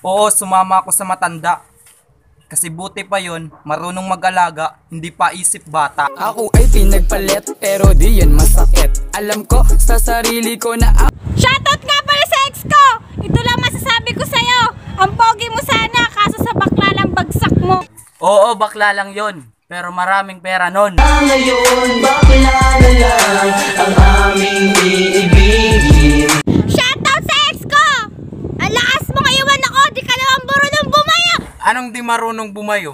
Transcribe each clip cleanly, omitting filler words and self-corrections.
Oo, sumama ako sa matanda. Kasi buti pa yon, marunong mag-alaga, hindi pa isip bata. Ako ay pinagpalit pero di yan masakit. Alam ko sa sarili ko na Shoutout nga pala sa ex ko! Ito lang masasabi ko sa'yo. Ang pogi mo sana, kaso sa bakla lang bagsak mo. Oo, bakla lang yon, pero maraming pera nun. Ngayon, bakla na lang ang aming iibigin. Shoutout sa ex ko! Ang lakas mong iwan ako, di ka naman marunong bumayo! Anong di marunong bumayo?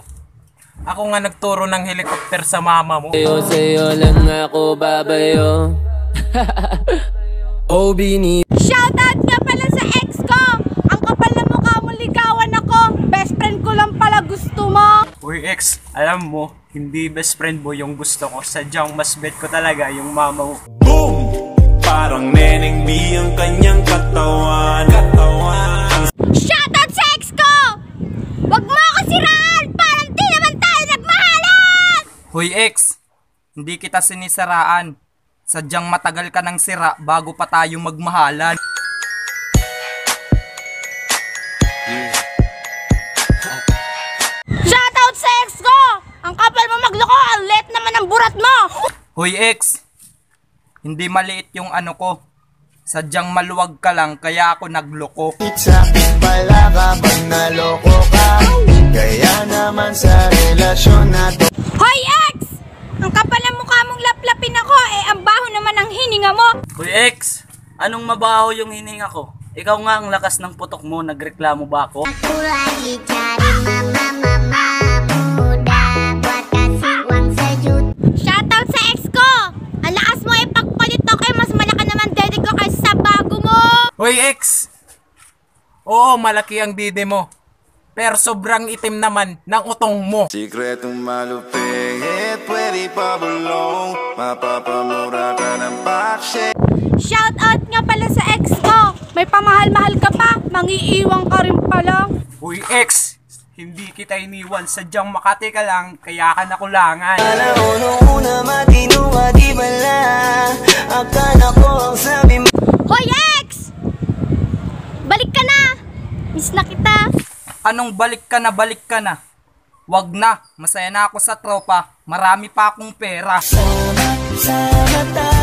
Ako nga nagturo ng helicopter sa mama mo. sa'yo lang ako babayo. Oh, bini. Shoutout nga pala sa ex ko! Ang kapal na mukha mo, ligawan ako. Best friend ko lang pala gusto mo. Uy ex, alam mo, hindi best friend mo yung gusto ko. Sadyang mas bet ko talaga yung mama mo. Boom! Parang Neneng B ang kanyang katawan. Shoutout sa ex ko! Wag mo ako siraan! Parang di naman tayo nagmahalan! Hoy ex, hindi kita sinisiraan. Sadyang matagal ka ng sira bago pa tayo magmahalan. Shoutout sa ex ko! Ang kapal mo magloko, ang let naman ang burat mo! Hoy ex, hindi maliit yung ano ko. Sadyang maluwag ka lang kaya ako nagloko. Sakit pala kapag naloko ka. Kaya naman sa relasyon na to. Hoy ex! Ang kapal ng mukha mong laplapin ako, ang baho naman ang hininga mo! Hoy ex, anong mabaho yung hininga ko? Ikaw nga ang lakas ng putok mo, nagreklamo ba ako? Aku lagi cari mama muda buat kasih uang sejuta. Shoutout sa ex ko! Ang lakas mo pagpalit ako, mas malaki naman dede ko kaysa sa bago mo! Hoy ex, oo malaki ang dede mo. Pero sobrang itim naman ng utong mo. Sikretong malupit, pwede pa bulong. Mapapamura ka ng pakshe. Shoutout nga pala sa ex ko! May pamahal-mahal ka pa, mangiiwang ka rin pala. Uy ex, hindi kita iniwan. Sadyang Makati ka lang, kaya ka nakulangan. Una matino ka di bala. Akala ko ang sabi mo. Hoy ex! Balik ka na! Miss na kita! Anong balik ka na, balik ka na? Wag na, masaya na ako sa tropa. Marami pa akong pera. Sama tayo.